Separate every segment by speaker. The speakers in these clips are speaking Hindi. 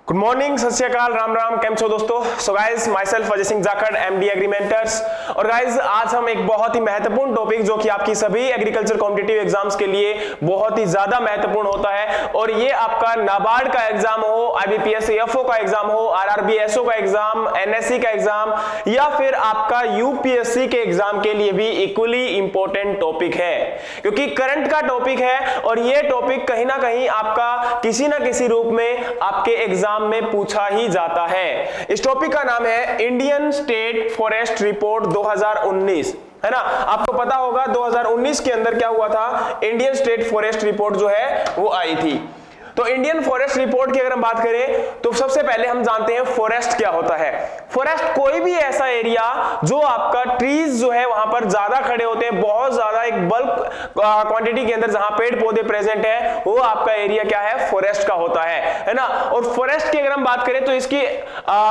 Speaker 1: गुड मॉर्निंग, सत श्री अकाल, राम राम, केम छो दोस्तों। So guys, myself Ajay Singh Jakhar, MD Agrimentors. और गाइज आज हम एक बहुत ही महत्वपूर्ण टॉपिक जो कि आपकी सभी एग्रीकल्चर कॉम्पिटिटिव एग्जाम्स के लिए बहुत ही ज्यादा महत्वपूर्ण होता है, और ये आपका नाबार्ड का एग्जाम हो, आईबीपीएस एफओ का एग्जाम हो, आरआरबी एसओ का एग्जाम, एनएससी का एग्जाम, या फिर आपका यूपीएससी के एग्जाम के लिए भी इक्वली इंपॉर्टेंट टॉपिक है, क्योंकि करंट का टॉपिक है। और ये टॉपिक कहीं ना कहीं आपका किसी ना किसी रूप में आपके एग्जाम में पूछा ही जाता है। इस टॉपिक का नाम है इंडियन स्टेट फॉरेस्ट रिपोर्ट 2019, है ना। आपको पता होगा 2019 के अंदर क्या हुआ था, इंडियन स्टेट फॉरेस्ट रिपोर्ट जो है वो आई थी। तो इंडियन फॉरेस्ट रिपोर्ट की अगर हम बात करें तो सबसे पहले हम जानते हैं फॉरेस्ट क्या होता है। फॉरेस्ट कोई भी ऐसा एरिया जो आपका ट्रीज जो है वहां पर ज्यादा खड़े होते हैं, बहुत ज्यादा एक बल्क क्वांटिटी के अंदर जहां पेड़ पौधे प्रेजेंट है, वो आपका एरिया क्या है, फॉरेस्ट का होता है ना। और फॉरेस्ट की अगर हम बात करें तो इसकी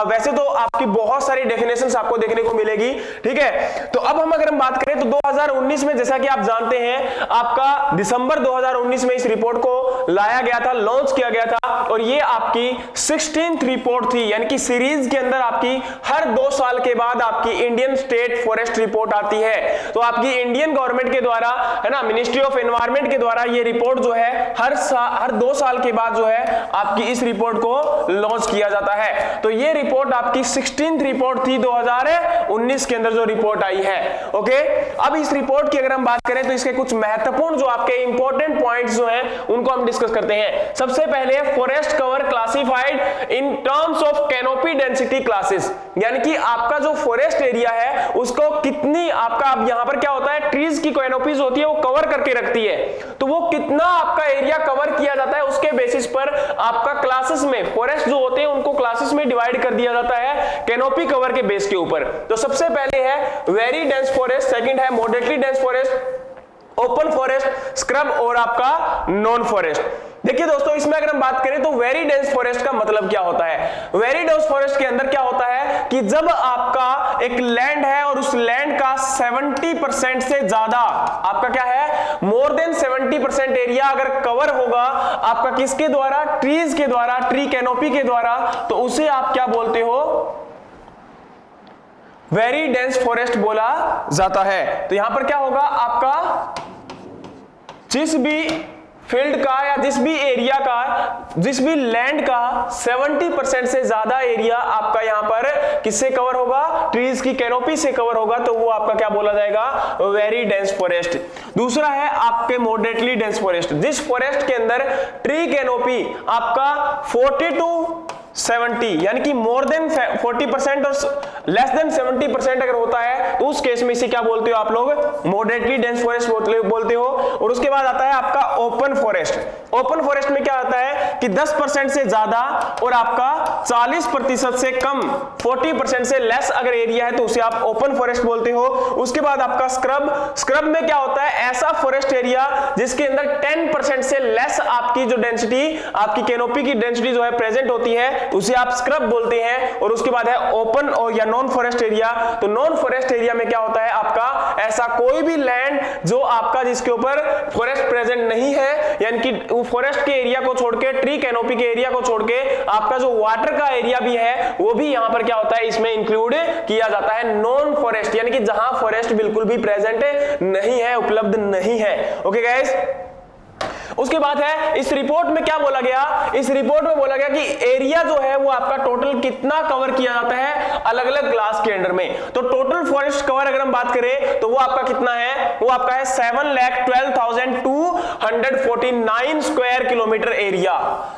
Speaker 1: वैसे तो आपकी बहुत सारी डेफिनेशंस आपको देखने को मिलेगी, ठीक है। तो अब हम अगर हम बात करें तो 2019 में, जैसा कि आप जानते हैं, आपका दिसंबर 2019 में इस रिपोर्ट को लाया गया था, लॉन्च किया गया था, और ये आपकी 16th रिपोर्ट थी, यानी कि सीरीज के अंदर आपकी हर 2 साल के बाद आपकी इंडियन स्टेट फॉरेस्ट रिपोर्ट आती है। तो आपकी इंडियन गवर्नमेंट के द्वारा, है ना, मिनिस्ट्री ऑफ एनवायरनमेंट के द्वारा ये रिपोर्ट जो है हर 2 साल के बाद जो है आपकी इस रिपोर्ट को लॉन्च किया जाता है। तो ये रिपोर्ट आपकी 16th रिपोर्ट थी 2019 के अंदर जो रिपोर्ट आई है। ओके, अब इस रिपोर्ट की अगर हम बात करें तो इसके कुछ महत्वपूर्ण जो आपके इंपॉर्टेंट पॉइंट्स जो हैं उनको हम डिस्कस करते हैं। सबसे पहले forest cover classified in terms of canopy density classes, यानी कि आपका जो फॉरेस्ट एरिया है उसको कितनी आपका, अब यहां पर क्या होता है, ट्रीज की कैनोपीज होती है वो कवर करके रखती है, तो वो कितना आपका एरिया कवर किया जाता है उसके बेसिस पर आपका क्लासेस में, फॉरेस्ट जो होते हैं उनको क्लासेस में डिवाइड कर दिया जाता है कैनोपी कवर के बेस के ऊपर। तो सबसे पहले है वेरी डेंस फॉरेस्ट, सेकंड है moderately dense forest, open forest, scrub और आपका नॉन फॉरेस्ट। देखिए दोस्तों, इसमें अगर हम बात करें तो वेरी डेंस फॉरेस्ट का मतलब क्या होता है। वेरी डेंस फॉरेस्ट के अंदर क्या होता है कि जब आपका एक लैंड है और उस लैंड का 70% से ज्यादा आपका क्या है, मोर देन 70% एरिया अगर कवर होगा आपका किसके द्वारा, ट्रीज के द्वारा, ट्री कैनोपी के द्वारा, तो उसे आप क्या बोलते हो, वेरी डेंस फॉरेस्ट बोला जाता है। तो यहां पर क्या होगा, आपका जिस भी फील्ड का या जिस भी एरिया का, जिस भी लैंड का 70% से ज्यादा एरिया आपका यहां पर किससे कवर होगा, ट्रीज की कैनोपी से कवर होगा, तो वो आपका क्या बोला जाएगा, वेरी डेंस फॉरेस्ट। दूसरा है आपके मॉडरेटली डेंस फॉरेस्ट, जिस फॉरेस्ट के अंदर ट्री कैनोपी आपका 40 to 70 यानी कि मोर देन 40% और लेस देन 70% अगर होता है तो उस केस में इसे क्या बोलते हो आप लोग, मॉडरेटली डेंस फॉरेस्ट बोलते हो। और उसके बाद आता है आपका ओपन फॉरेस्ट। ओपन फॉरेस्ट में क्या आता है कि 10% से ज्यादा और आपका 40% से कम, 40% से लेस अगर एरिया है तो उसे आप ओपन फॉरेस्ट बोलते हो। उसके बाद आपका स्क्रब। स्क्रब में क्या होता है, ऐसा फॉरेस्ट एरिया जिसके अंदर 10% से लेस आपकी जो डेंसिटी, आपकी कैनोपी की डेंसिटी जो है प्रेजेंट होती है, उसे आप स्क्रब बोलते हैं। और उसके बाद है ओपन और या नॉन फॉरेस्ट एरिया। तो नॉन फॉरेस्ट एरिया में क्या होता है, आपका ऐसा कोई भी लैंड जो आपका जिसके ऊपर फॉरेस्ट प्रेजेंट नहीं है, यानी कि फॉरेस्ट के एरिया को छोड़ के, ट्री कैनोपी के एरिया को छोड़ के आपका जो वाटर का एरिया भी है वो भी यहां पर क्या होता है, इसमें इंक्लूड किया जाता है नॉन फॉरेस्ट, यानी कि जहां फॉरेस्ट बिल्कुल भी प्रेजेंट नहीं है, उपलब्ध नहीं है। ओके गाइस, उसके बाद है इस रिपोर्ट में क्या बोला गया, इस रिपोर्ट में बोला गया कि एरिया जो है वो आपका टोटल कितना कवर किया जाता है अलग अलग क्लास के अंडर में। तो टोटल फॉरेस्ट कवर अगर हम बात करें तो वो आपका कितना है, वो आपका है 7,12,249 स्क्वायर किलोमीटर एरिया।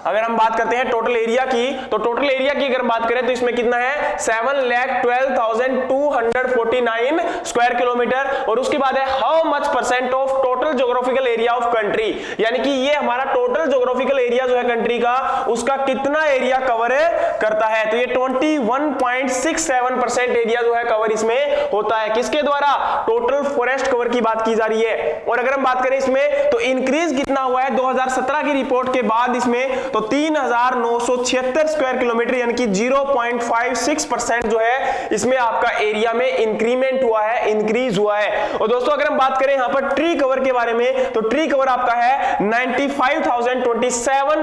Speaker 1: अगर हम बात करते हैं टोटल एरिया की, तो टोटल एरिया की अगर बात करें तो इसमें कितना है, 7,12,249 स्क्वायर किलोमीटर। और उसके बाद है how much percent of total geographical area of country, यानी कि ये हमारा टोटल ज्योग्राफिकल एरिया जो है कंट्री का, उसका कितना एरिया कवर करता है। तो ये 21.67% एरिया जो है कवर इसमें होता है, किसके द्वारा, टोटल फॉरेस्ट कवर की बात की जा रही है। और अगर हम बात करें इसमें तो इंक्रीज कितना हुआ है 2017 की रिपोर्ट के बाद इसमें, तो 3,976 स्क्वायर किलोमीटर, यानी कि 0.56% जो है इसमें आपका एरिया में इंक्रीमेंट हुआ है, इंक्रीज हुआ है। और दोस्तों अगर हम बात करें यहां पर ट्री कवर के बारे में, तो ट्री कवर आपका है 95,027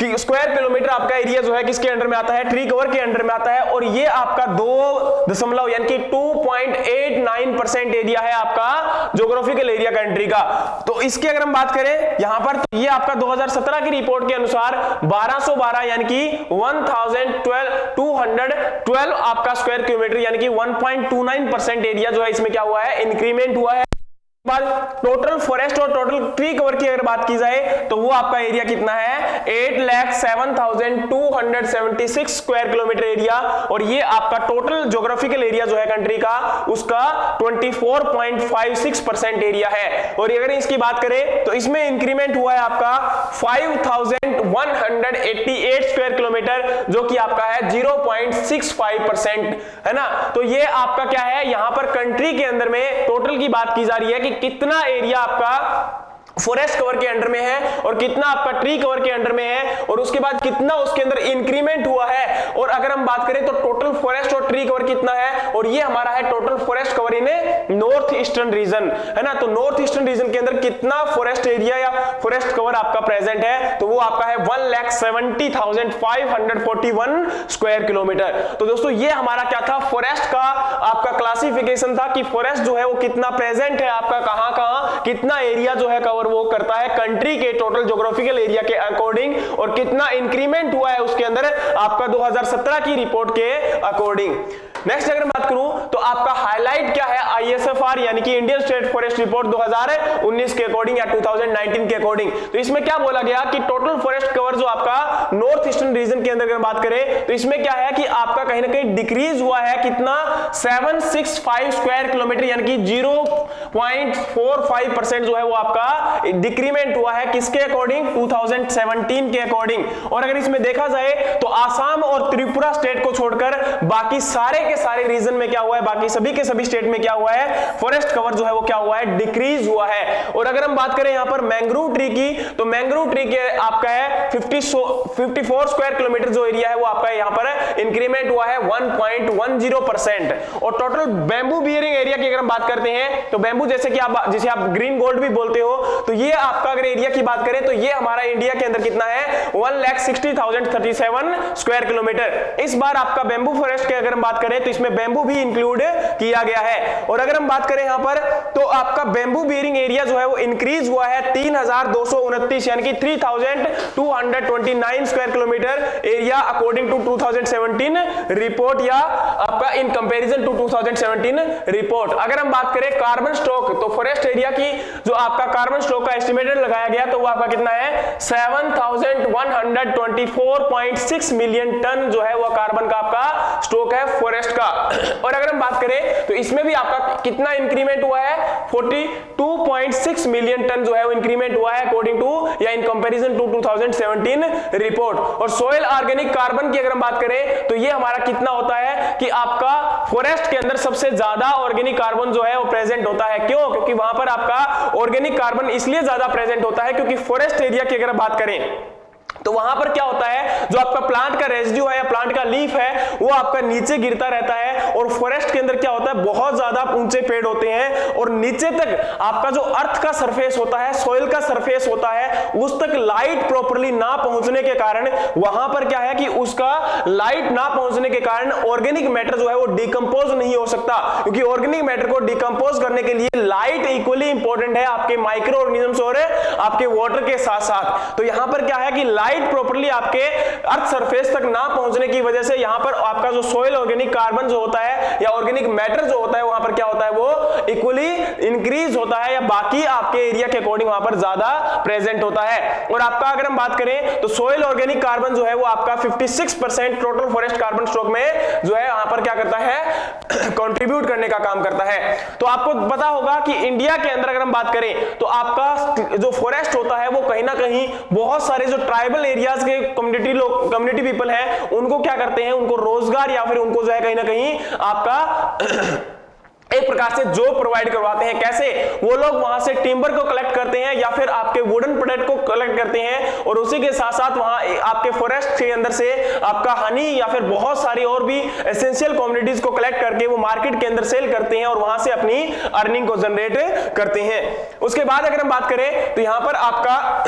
Speaker 1: स्क्वायर किलोमीटर आपका एरिया जो है किसके अंडर में आता है, ट्री कवर के अंडर में आता है। और ये आपका 2 यानी कि 2.89% एरिया है आपका ज्योग्राफिकल एरिया कंट्री का। तो इसकी अगर हम बात करें यहां पर, तो ये आपका 2017 की रिपोर्ट के अनुसार 1212 यानी कि 1212 आपका स्क्वायर किलोमीटर यानी कि 1.29% एरिया जो है इसमें क्या हुआ है, इंक्रीमेंट हुआ है। बाद टोटल फॉरेस्ट और टोटल ट्री कवर की अगर बात की जाए तो वो आपका एरिया कितना है, 8,07,276 स्क्वायर किलोमीटर एरिया। और ये आपका टोटल ज्योग्राफिकल एरिया जो है कंट्री का उसका 24.56% एरिया है। और अगर इसकी बात करें तो इसमें इंक्रीमेंट हुआ है आपका 5,188 स्क्वायर किलोमीटर जो कि आपका है 0.65% है ना। तो ये आपका क्या है, यहां पर कंट्री के अंदर में टोटल की बात की जा रही है कि कितना एरिया आपका फॉरेस्ट कवर के अंडर में है और कितना आपका ट्री कवर के अंडर में है, और उसके बाद कितना उसके अंदर इंक्रीमेंट हुआ है। और अगर हम बात करें तो टोटल फॉरेस्ट और ट्री कवर कितना है, और ये हमारा है total forest cover in north eastern region है ना। तो नॉर्थ ईस्टर्न रीजन के अंदर कितना फॉरेस्ट एरिया या फॉरेस्ट कवर आपका प्रेजेंट है, तो वो आपका है 1,70,541 स्क्वायर किलोमीटर। तो दोस्तों ये हमारा क्या था, फॉरेस्ट का आपका क्लासिफिकेशन था कि फॉरेस्ट जो है वो कितना प्रेजेंट है आपका, कहां कितना एरिया जो है कवर वो करता है कंट्री के टोटल ज्योग्राफिकल एरिया के अकॉर्डिंग, और कितना इंक्रीमेंट हुआ है उसके अंदर आपका 2017 की रिपोर्ट के अकॉर्डिंग। नेक्स्ट अगर बात करूं तो आपका हाईलाइट क्या है, ISFR यानी कि इंडियन स्टेट फॉरेस्ट रिपोर्ट 2019 के अकॉर्डिंग या 2019 के अकॉर्डिंग। तो इसमें क्या बोला गया कि टोटल फॉरेस्ट कवर जो आपका नॉर्थ ईस्टर्न रीजन के अंदर अगर बात करें तो इसमें क्या है कि आपका कहीं ना कहीं डिक्रीज हुआ है, कितना 765 स्क्वायर किलोमीटर यानी कि 0.45% जो है वो आपका डिक्रीमेंट हुआ है, किसके अकॉर्डिंग, 2017 के अकॉर्डिंग। और अगर इसमें देखा जाए तो आसाम और त्रिपुरा स्टेट को छोड़कर बाकी सारे के सारे रीजन में क्या हुआ है, बाकी सभी के सभी स्टेट में क्या हुआ है, फॉरेस्ट कवर जो है वो क्या हुआ है, डिक्रीज हुआ है। और अगर हम बात करें यहां पर मैंग्रोव ट्री की, तो मैंग्रोव ट्री के आपका है 54 स्क्वायर किलोमीटर जो एरिया है वो आपका यहां पर इंक्रीमेंट हुआ है 1.10%। और टोटल बैम्बू बियरिंग एरिया की अगर हम बात करते हैं तो बैम्बू जिसे आप ग्रीन गोल्ड भी बोलते हो, तो ये आपका अगर एरिया की बात करें तो ये हमारा इंडिया के अंदर कितना है, 1,60,037 स्क्वायर किलोमीटर। इस बार आपका बैम्बू फॉरेस्ट की अगर हम बात करें तो इसमें बैम्बू भी इंक्लूड किया गया है। और अगर हम बात करें यहां पर तो आपका बैम्बू बियरिंग एरिया जो है वो इंक्रीज हुआ है 3,229 यानी कि 3,229 square kilometre area according to 2017 report या आपका इन कंपैरिजन टू 2017 रिपोर्ट। अगर हम बात करें कार्बन स्टॉक, तो फॉरेस्ट एरिया की जो आपका कार्बन स्टॉक का एस्टिमेटेड लगाया गया तो वो आपका कितना है, 7,124.6 मिलियन टन जो है वो कार्बन का आपका स्टॉक है फॉरेस्ट का। और अगर हम बात करें तो इसमें भी आपका कितना इंक्रीमेंट हुआ है, 42.6 मिलियन टन जो है वो इंक्रीमेंट हुआ है अकॉर्डिंग टू या इन कंपैरिजन टू 2017 रिपोर्ट। और सोइल ऑर्गेनिक कार्बन की अगर हम बात करें तो ये हमारा कितना होता है कि आपका फॉरेस्ट के अंदर सबसे ज्यादा ऑर्गेनिक कार्बन जो है वो प्रेजेंट होता है। क्यों, क्योंकि वहां पर आपका ऑर्गेनिक कार्बन इसलिए ज्यादा प्रेजेंट होता है क्योंकि फॉरेस्ट एरिया की अगर बात करें तो वहां पर क्या होता है, जो आपका प्लांट का रेजिड्यू है या प्लांट का लीफ है वो आपका नीचे गिरता रहता है। और फॉरेस्ट के अंदर क्या होता है, बहुत ज्यादा ऊंचे पेड़ होते हैं और नीचे तक आपका जो अर्थ का सरफेस होता है, सॉइल का सरफेस होता है, उस तक लाइट प्रॉपर्ली ना पहुंचने के कारण वहां पर क्या है कि उसका लाइट ना पहुंचने के कारण ऑर्गेनिक मैटर जो है वो डिकम्पोज नहीं हो सकता। क्योंकि ऑर्गेनिक मैटर को डिकम्पोज करने के लिए लाइट इक्वली इंपॉर्टेंट है आपके माइक्रो ऑर्गेनिजम्स और आपके वाटर के साथ साथ। तो यहां पर क्या है कि लाइट प्रॉपर्ली आपके अर्थ सरफेस तक ना पहुंचने की वजह से यहां पर आपका जो सोइल ऑर्गेनिक कार्बन जो होता है या ऑर्गेनिक मैटर जो होता है वहां पर क्या होता है, वो इक्वली इंक्रीज होता है या बाकी आपके एरिया के अकॉर्डिंग वहां पर ज्यादा प्रेजेंट होता है। और आपका अगर हम बात करें तो सोइल ऑर्गेनिक कार्बन जो है वो आपका 56% टोटल फॉरेस्ट कार्बन स्टॉक में जो है वहां पर क्या करता है, कंट्रीब्यूट करने का काम करता है। तो आपको पता होगा कि इंडिया के अंदर अगर हम बात करें तो आपका जो फॉरेस्ट होता है वो कहीं ना कहीं बहुत सारे जो ट्राइबल एरियाज के कम्युनिटी पीपल हैं उनको क्या करते हैं, उनको रोजगार या फिर उनको जो है कहीं ना कहीं आपका एक प्रकार से जॉब प्रोवाइड करवाते हैं। कैसे, वो लोग वहां से टिम्बर को कलेक्ट करते हैं या फिर आपके वुडन प्रोडक्ट को कलेक्ट करते हैं और उसी के साथ साथ वहां आपके फॉरेस्ट के अंदर से आपका हनी या फिर बहुत सारी और भी एसेंशियल कमोडिटीज को कलेक्ट करके वो मार्केट के अंदर सेल करते हैं और वहां से अपनी अर्निंग को जनरेट करते हैं। उसके बाद अगर हम बात करें तो यहां पर आपका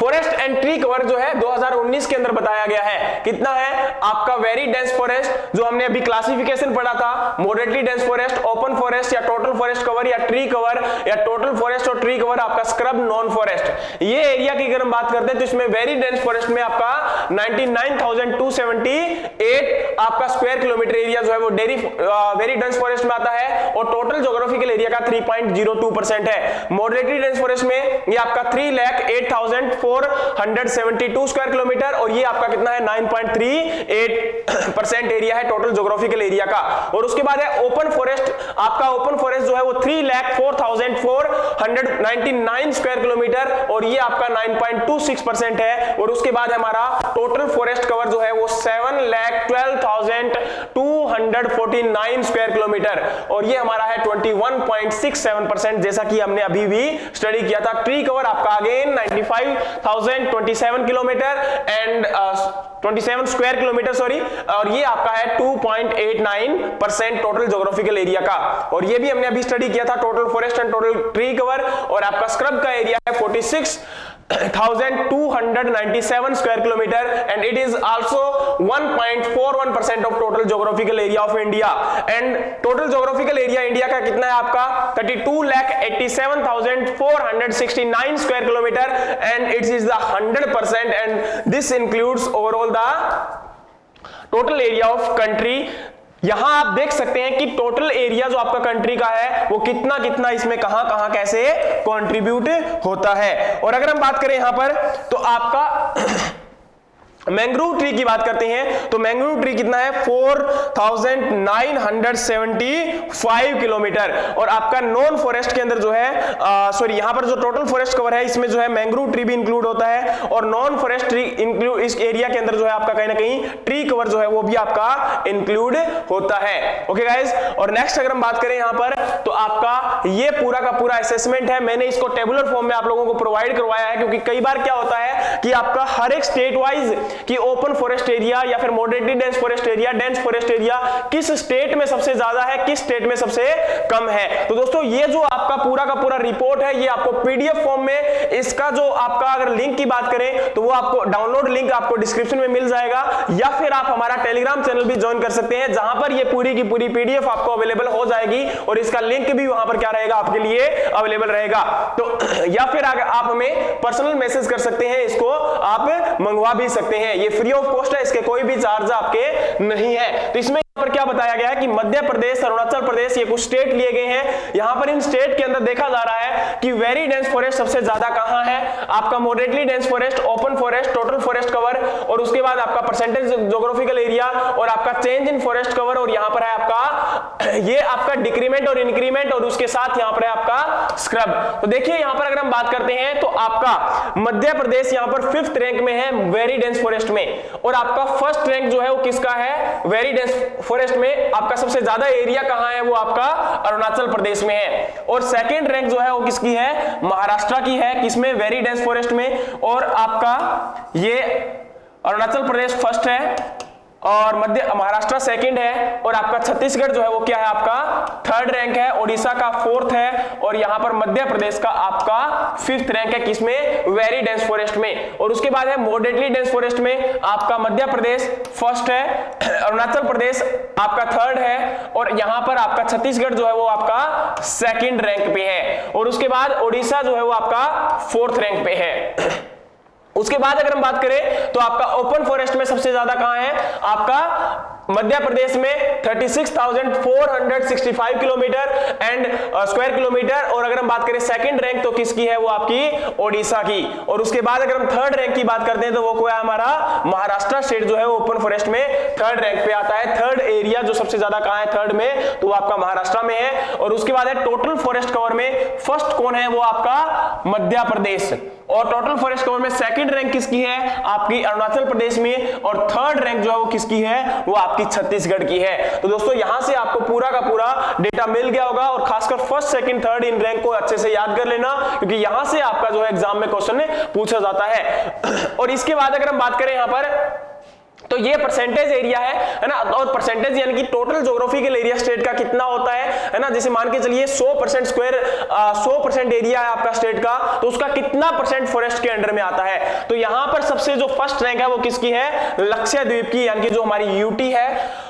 Speaker 1: फॉरेस्ट एंड ट्री कवर जो है 2019 के अंदर बताया गया है कितना है आपका वेरी डेंस फॉरेस्ट, जो हमने अभी क्लासिफिकेशन पढ़ा था, moderately dense forest, open forest या टोटल फॉरेस्ट कवर या ट्री कवर या टोटल फॉरेस्ट और ट्री कवर, आपका स्क्रब नॉन फॉरेस्ट। ये एरिया की अगर हम बात करते हैं तो इसमें वेरी डेंस फॉरेस्ट में आपका 99,278 आपका स्क्वायर किलोमीटर एरिया जो है वो वेरी डेंस फॉरेस्ट में आता है और टोटल ज्योग्राफिकल एरिया का 3.02% है। मॉडरेटली डेंस फॉरेस्ट में ये आपका 3,08,472 स्क्वायर किलोमीटर और ये आपका कितना है 9.38% एरिया है टोटल ज्योग्राफिकल एरिया का। और उसके बाद है ओपन फॉरेस्ट, आपका ओपन फॉरेस्ट जो है वो 3,04,499 स्क्वायर किलोमीटर और ये आपका 9.26% है। और उसके बाद हमारा टोटल फॉरेस्ट कवर जो है वो 7,12,249 स्क्वायर किलोमीटर और ये हमारा है 21.67%, जैसा कि हमने अभी भी स्टडी किया था। ट्री कवर आपका again 95,027 kilometre and 27 square kilometre sorry, और ये आपका है 2.89% टोटल ज्योग्राफिकल एरिया का। और ये भी हमने अभी स्टडी किया था total forest and total tree cover. और आपका स्क्रब का एरिया है 46,297 square kilometre and it is also 1.41% of total geographical area of India. And total geographical area India का कितना है आपका 32,87,469 square kilometre and it is the 100% and this includes overall the total area of country. यहां आप देख सकते हैं कि टोटल एरिया जो आपका कंट्री का है वो कितना कितना इसमें कहां कहां कैसे कंट्रीब्यूट होता है। और अगर हम बात करें यहां पर तो आपका मैंग्रोव ट्री की बात करते हैं तो मैंग्रोव ट्री कितना है 4,975 किलोमीटर। और आपका नॉन फॉरेस्ट के अंदर जो है सॉरी यहां पर जो टोटल फॉरेस्ट कवर है इसमें जो है मैंग्रोव ट्री भी इंक्लूड होता है और नॉन फॉरेस्ट ट्री इंक्लूड इस एरिया के अंदर जो है आपका कहीं ना कहीं ट्री कवर जो है वो भी आपका इंक्लूड होता है। ओके गाइस, और नेक्स्ट अगर हम बात करें यहां पर तो आपका ये पूरा का पूरा असेसमेंट है, मैंने इसको टेबुलर फॉर्म में आप लोगों को प्रोवाइड करवाया है क्योंकि कई बार क्या होता है कि आपका हर एक स्टेट वाइज कि ओपन फॉरेस्ट एरिया या फिर moderately dense forest area, dense forest area किस स्टेट में सबसे ज्यादा है, किस स्टेट में सबसे कम है। तो दोस्तों ये जो आपका पूरा का पूरा रिपोर्ट है ये आपको पीडीएफ फॉर्म में, इसका जो आपका अगर लिंक की बात करें तो वो आपको डाउनलोड लिंक आपको डिस्क्रिप्शन में मिल जाएगा या फिर आप हमारा टेलीग्राम चैनल भी ज्वाइन कर सकते हैं जहां पर ये पूरी की पूरी पीडीएफ आपको अवेलेबल हो जाएगी और इसका लिंक भी वहां पर क्या रहेगा आपके लिए अवेलेबल रहेगा। तो या फिर आप हमें पर्सनल मैसेज कर सकते हैं, इसको आप मंगवा भी सकते हैं, ये फ्री ऑफ कॉस्ट है, इसके कोई भी चार्ज आपके नहीं है। तो इसमें पर क्या बताया गया है कि मध्य प्रदेश, अरुणाचल प्रदेश ये कुछ स्टेट लिए गए हैं। यहां पर इन स्टेट के अंदर देखा जा रहा है कि वेरी डेंस फॉरेस्ट सबसे ज्यादा कहां है, आपका moderately dense forest, open forest, total forest cover और उसके बाद आपका परसेंटेज ज्योग्राफिकल एरिया और आपका चेंज इन फॉरेस्ट कवर और यहां पर है आपका ये आपका डिक्रीमेंट और इंक्रीमेंट और उसके साथ यहां पर है आपका स्क्रब। तो देखिए यहां पर अगर हम बात करते हैं तो आपका मध्य प्रदेश यहां पर 5th रैंक में है वेरी डेंस फॉरेस्ट में और आपका फर्स्ट रैंक जो है वो किसका है वेरी डेंस फॉरेस्ट में। आपका सबसे ज्यादा एरिया कहां है वो आपका अरुणाचल प्रदेश में है और सेकंड रैंक जो है वो किसकी है महाराष्ट्र की है, किसमें वेरी डेंस फॉरेस्ट में। और आपका ये अरुणाचल प्रदेश फर्स्ट है और महाराष्ट्र सेकंड है और आपका छत्तीसगढ़ जो है वो क्या है आपका 3rd रैंक है, ओडिशा का 4th है और यहां पर मध्य प्रदेश का आपका 5th रैंक है, किसमें वेरी डेंस फॉरेस्ट में। और उसके बाद है मॉडरेटली डेंस फॉरेस्ट में आपका मध्य प्रदेश फर्स्ट है, अरुणाचल प्रदेश आपका 3rd है और यहां पर आपका छत्तीसगढ़ जो है वो आपका 2nd रैंक पे है और उसके बाद ओडिशा जो है वो आपका 4th रैंक पे है। उसके बाद अगर हम बात करें तो आपका ओपन फॉरेस्ट में सबसे ज्यादा कहां है आपका मध्य प्रदेश में 36,465 किलोमीटर एंड स्क्वायर किलोमीटर। और अगर हम बात करें सेकंड रैंक तो किसकी है वो आपकी ओडिशा की। और उसके बाद अगर हम 3rd रैंक की बात करते हैं तो वो कोई हमारा महाराष्ट्र स्टेट जो है वो ओपन फॉरेस्ट में 3rd रैंक पे आता है। 3rd एरिया जो सबसे ज्यादा कहां है 3rd में तो वो आपका महाराष्ट्र में है। और उसके बाद है टोटल फॉरेस्ट कवर में फर्स्ट कौन है वो आपका मध्य प्रदेश और टोटल फॉरेस्ट कवर में सेकंड रैंक किसकी है आपकी अरुणाचल प्रदेश में और 3rd रैंक जो है वो किसकी है वो आपकी छत्तीसगढ़ की है। तो दोस्तों यहां से आपको पूरा का पूरा डेटा मिल गया होगा और खासकर first second third in rank को अच्छे से याद कर लेना क्योंकि यहां से आपका जो है एग्जाम में क्वेश्चन पूछा जाता है। और इसके बाद अगर हम बात करें यहां पर तो ये परसेंटेज एरिया है ना, और परसेंटेज यानी कि टोटल ज्योग्राफिकल एरिया स्टेट का कितना होता है ना, जैसे मान के चलिए 100% स्क्वायर 100% एरिया है आपका स्टेट का, तो उसका कितना परसेंट फॉरेस्ट के अंडर में आता है। तो यहां पर सबसे जो फर्स्ट रैंक है वो किसकी है, लक्षद्वीप की, यानी कि जो हमारी यूटी है।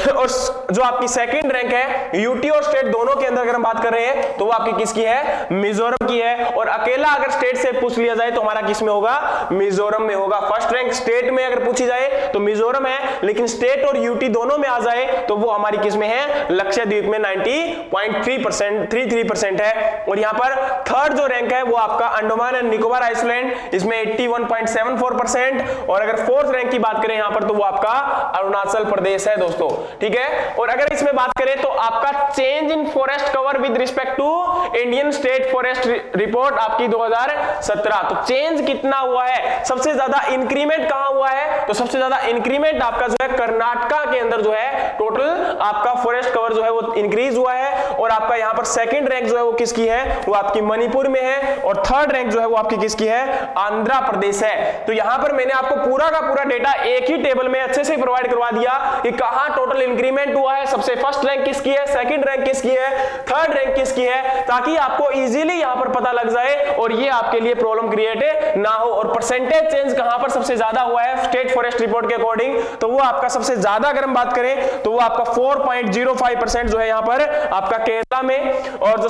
Speaker 1: और जो आपकी सेकंड रैंक है यूटी और स्टेट दोनों के अंदर अगर हम बात कर रहे हैं तो वो आपकी किसकी है, मिजोरम की है। और अकेला अगर स्टेट से पूछ लिया जाए तो हमारा किस में होगा, मिजोरम में होगा। फर्स्ट रैंक स्टेट में अगर पूछी जाए तो मिजोरम है, लेकिन स्टेट और यूटी दोनों में आ जाए तो वो हमारी किस में है, लक्षद्वीप में 90.33% है। और यहां पर थर्ड जो रैंक है वो आपका अंडमान एंड निकोबार आइसलैंड, इसमें 81.74%। और अगर फोर्थ रैंक की बात करें यहां पर तो वो आपका अरुणाचल प्रदेश है दोस्तों, ठीक है। और अगर इसमें बात करें तो आपका change in forest cover with respect to Indian state forest report आपकी 2017, तो चेंज कितना हुआ है, सबसे ज्यादा इंक्रीमेंट कहां हुआ है, तो सबसे ज्यादा इंक्रीमेंट आपका जो है कर्नाटका के अंदर जो है टोटल आपका फॉरेस्ट कवर जो है वो इंक्रीज हुआ है। और आपका यहां पर सेकंड रैंक जो है वो किसकी है, वो आपकी मणिपुर में है। और थर्ड रैंक जो है वो आपकी किसकी है, आंध्र प्रदेश है। तो यहां पर मैंने आपको पूरा का पूरा डेटा एक ही टेबल में अच्छे से प्रोवाइड करवा दिया कि कहां टोटल इंक्रीमेंट हुआ है, सबसे फर्स्ट रैंक किसकी है, सेकंड रैंक किसकी है, थर्ड रैंक किसकी है, ताकि आपको इजीली यहां पर पता लग जाए और ये आपके लिए प्रॉब्लम क्रिएट ना हो। और परसेंटेज चेंज कहां पर सबसे ज्यादा हुआ है स्टेट फॉरेस्ट रिपोर्ट के अकॉर्डिंग, तो वो आपका सबसे ज्यादा अगर हम बात करें तो वो आपका 4.05% जो है यहां पर आपका केरला में। और जो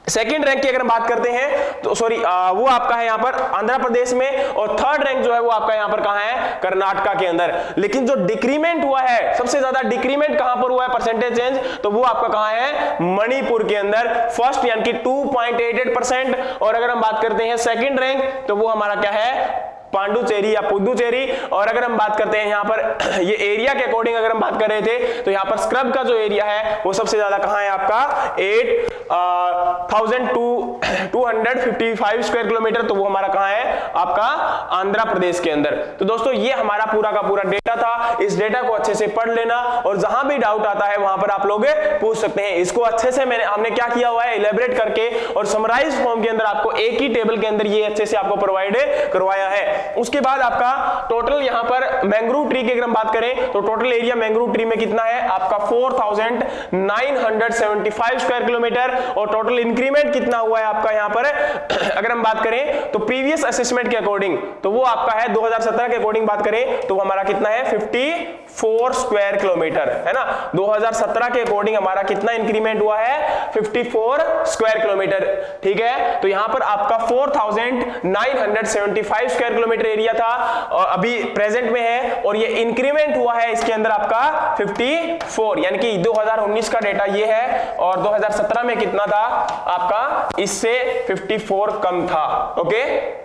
Speaker 1: सेकंड रैंक की अगर हम बात करते हैं तो सॉरी वो आपका है यहां पर आंध्र प्रदेश में। और थर्ड रैंक जो है वो आपका यहां पर कहां है, कर्नाटका के अंदर। लेकिन जो डिक्रीमेंट हुआ है, सबसे ज्यादा डिक्रीमेंट कहां पर हुआ है परसेंटेज चेंज, तो वो आपका कहां है, मणिपुर के अंदर फर्स्ट यानी कि 2.88%। और अगर हम बात करते हैं सेकंड रैंक तो वो हमारा क्या है, पांडुचेरी या पुदुचेरी। और अगर हम बात करते हैं यहाँ पर ये एरिया के अकॉर्डिंग अगर हम बात कर रहे थे तो यहाँ पर स्क्रब का जो एरिया है वो सबसे ज्यादा कहाँ है आपका 8,255 स्क्वायर किलोमीटर, तो वो हमारा कहाँ है आपका आंध्र प्रदेश के अंदर। तो दोस्तों ये हमारा पूरा का पूरा डेटा था, इस डेटा को अच्छे से पढ़ लेना और जहां भी डाउट आता है वहां पर आप लोग पूछ सकते हैं। इसको अच्छे से हमने क्या किया हुआ है, इलेबरेट करके और समराइज फॉर्म के अंदर आपको एक ही टेबल के अंदर ये अच्छे से आपको प्रोवाइड करवाया है। उसके बाद आपका टोटल यहां पर मैंग्रोव ट्री की अगर हम बात करें तो टोटल एरिया मैंग्रोव ट्री में कितना है आपका 4,975 स्क्वायर किलोमीटर। और टोटल इंक्रीमेंट कितना हुआ है आपका यहां पर अगर हम बात करें तो प्रीवियस असेसमेंट के अकॉर्डिंग तो वो आपका है 2017 के अकॉर्डिंग बात करें तो हमारा कितना है 54 स्क्वायर किलोमीटर है ना। 2017 के अकॉर्डिंग हमारा कितना इंक्रीमेंट हुआ है 54 स्क्वायर किलोमीटर, ठीक है। तो यहां पर आपका 4,975 स्क्वायर किलोमीटर एरिया था और अभी प्रेजेंट में है, और ये इंक्रीमेंट हुआ है इसके अंदर आपका 54, यानी कि 2019 का डेटा ये है और 2017 में कितना था आपका, इससे 54 कम था, ओके।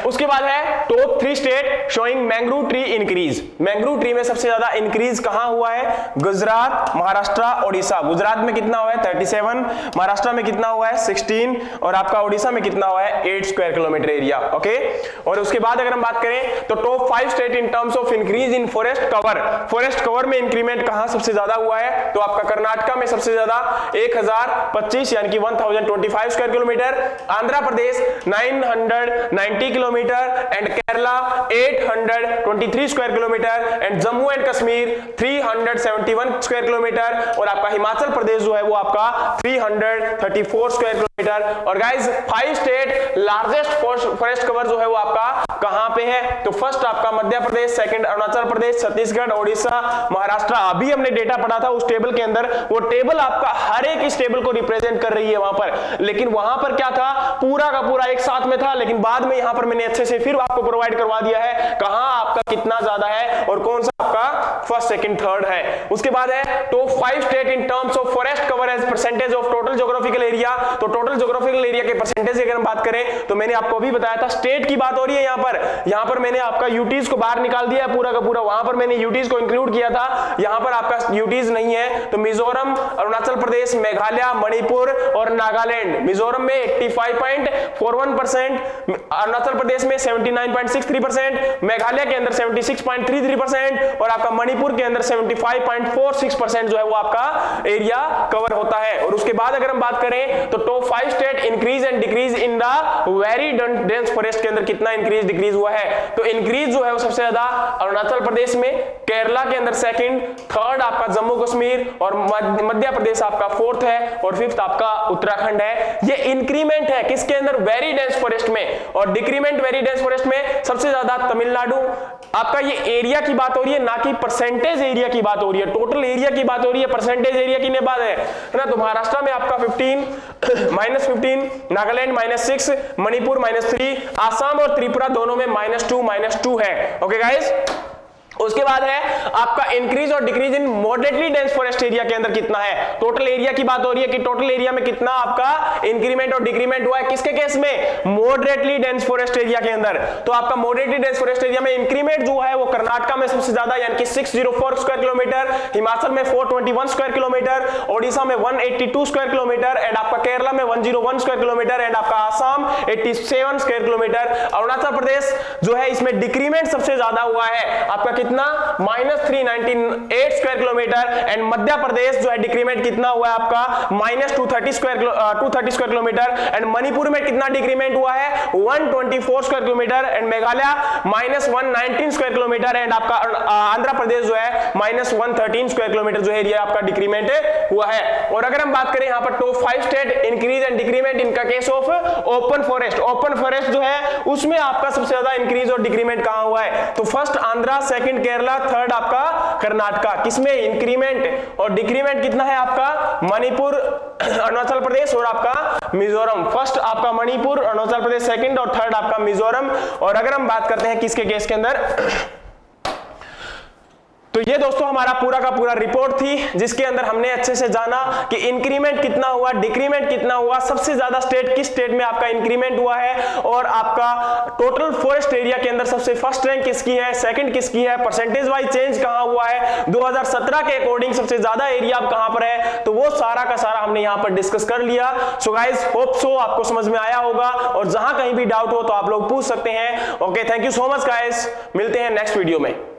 Speaker 1: उसके बाद है top 3 state showing mangrove tree increase. Mangrove tree में सबसे ज्यादा इंक्रीज कहां हुआ है, गुजरात, महाराष्ट्र, ओडिशा। गुजरात में कितना हुआ है 37, महाराष्ट्र में कितना हुआ है 16 और आपका ओडिशा में कितना हुआ है 8 स्क्वायर किलोमीटर एरिया, ओके। और उसके बाद अगर हम बात करें तो top 5 state in terms of increase in forest cover. Forest cover में इंक्रीमेंट कहां सबसे ज्यादा हुआ है, तो आपका कर्नाटका में सबसे ज्यादा 1025 यानी कि 1025 square kilometre, Andhra Pradesh 990 kilometre and Kerala 823 square kilometre and Jammu and Kashmir 371 square kilometre. और आपका हिमाचल प्रदेश जो है वो आपका 334 स्क्वायर किलोमीटर। और guys 5 state largest forest cover जो है वो आपका कहां पे है, तो फर्स्ट आपका मध्य प्रदेश, सेकंड अरुणाचल प्रदेश, छत्तीसगढ़, ओडिशा, महाराष्ट्र। अभी हमने डेटा पढ़ा था उस टेबल के अंदर, वो टेबल आपका हर एक इस टेबल को रिप्रेजेंट कर रही है वहां पर, लेकिन वहां पर क्या था पूरा का पूरा एक साथ में था, लेकिन बाद में यहां पर मैंने अच्छे से फिर आपको प्रोवाइड करवा दिया है कहां आपका कितना ज्यादा है और कौन सा आपका फर्स्ट, सेकंड, थर्ड है। उसके बाद है top 5 state in terms of forest cover as percentage of total geographical area. तो टोटल ज्योग्राफिकल एरिया के परसेंटेज अगर हम बात करें तो मैंने आपको अभी बताया था स्टेट की बात हो रही है यहां पर मैंने आपका यूटीज को बाहर निकाल दिया है पूरा का पूरा, वहां पर मैंने यूटीज को इंक्लूड किया था, यहां पर आपका यूटीज नहीं है। तो मिजोरम, अरुणाचल प्रदेश, मेघालय, मणिपुर और नागालैंड। मिजोरम में 85.41%, अरुणाचल प्रदेश में 79.63%, मेघालय के अंदर 76.33% और आपका मणिपुर के अंदर 75.46% जो है वो आपका एरिया कवर होता है। और उसके बाद अगर हम बात करें तो top 5 state increase and decrease in the very dense forest के अंदर कितना इंक्रीज डिक्रीज हुआ है? तो इंक्रीज जो है वो सबसे ज्यादा अरुणाचल प्रदेश में, केरला के अंदर सेकंड, थर्ड आपका जम्मू कश्मीर और मध्य प्रदेश आपका फोर्थ है और फिफ्थ आपका उत्तराखंड है। ये इंक्रीमेंट है किसके अंदर? वेरी डेंस फॉरेस्ट में। और डिक्रीमेंट वेरी डेंस फॉरेस्ट में सबसे ज्यादा तमिलनाडु। आपका ये एरिया की बात हो रही है, ना कि परसेंटेज एरिया की बात हो रही है, टोटल एरिया की बात हो रही है, परसेंटेज एरिया की नहीं बात है ना। तो महाराष्ट्र में आपका 15 -15, नागालैंड -6, मणिपुर -3, आसाम और त्रिपुरा दोनों में -2 है। ओके गाइस, उसके बाद है आपका इंक्रीज और decrease in moderately dense forest area के अंदर कितना है? टोटल एरिया की बात हो रही है कि टोटल एरिया में कितना आपका इंक्रीमेंट और डिक्रीमेंट हुआ है, किसके केस में? मॉडरेटली डेंस फॉरेस्ट एरिया के अंदर। तो आपका मॉडरेटली डेंस फॉरेस्ट एरिया में इंक्रीमेंट जो है वो कर्नाटक में सबसे ज्यादा यानी कि 604 स्क्वायर किलोमीटर, हिमाचल में 421 स्क्वायर किलोमीटर, ओडिशा में 182 स्क्वायर किलोमीटर एंड आपका केरला में 101 स्क्वायर किलोमीटर एंड आपका आसाम 87 स्क्वायर किलोमीटर। अरुणाचल प्रदेश जो है इसमें डिक्रीमेंट सबसे ज्यादा हुआ है, आपका कितना? -398 square kilometre and Madhya Pradesh जो है डिक्रीमेंट कितना हुआ है आपका? -230 स्क्वायर किलोमीटर एंड मणिपुर में कितना डिक्रीमेंट हुआ है? 124 square kilometre and Meghalaya -119 square kilometre and आपका आंध्र प्रदेश जो है -113 स्क्वायर किलोमीटर जो एरिया आपका डिक्रीमेंट हुआ है। और अगर हम बात करें यहाँ पर top 5 state increase and decrement इनका case of open forest, open forest जो है उसमें आपका सबसे ज्यादा इंक्रीज और डिक्रीमेंट कहां हुआ है? तो first Andhra, second Kerala, third आपका कर्नाटक। किसमें इंक्रीमेंट और डिक्रीमेंट कितना है आपका? मणिपुर, अरुणाचल प्रदेश और आपका मिजोरम। फर्स्ट आपका मणिपुर, अरुणाचल प्रदेश सेकंड और थर्ड आपका मिजोरम। और अगर हम बात करते हैं किसके केस के अंदर, तो ये दोस्तों हमारा पूरा का पूरा रिपोर्ट थी जिसके अंदर हमने अच्छे से जाना कि इंक्रीमेंट कितना हुआ, डिक्रीमेंट कितना हुआ, सबसे ज्यादा स्टेट किस स्टेट में आपका इंक्रीमेंट हुआ है और आपका टोटल फॉरेस्ट एरिया के अंदर सबसे फर्स्ट रैंक किसकी है, सेकंड किसकी है, परसेंटेज वाइज चेंज कहां हुआ है, 2017 के अकॉर्डिंग सबसे ज्यादा एरिया अब कहां पर है, तो वो सारा का सारा हमने यहां पर डिस्कस कर लिया। सो गाइस होप सो आपको समझ में आया होगा और जहां कहीं भी डाउट हो तो आप लोग पूछ सकते हैं। Okay, thank you so much guys, मिलते हैं नेक्स्ट वीडियो में।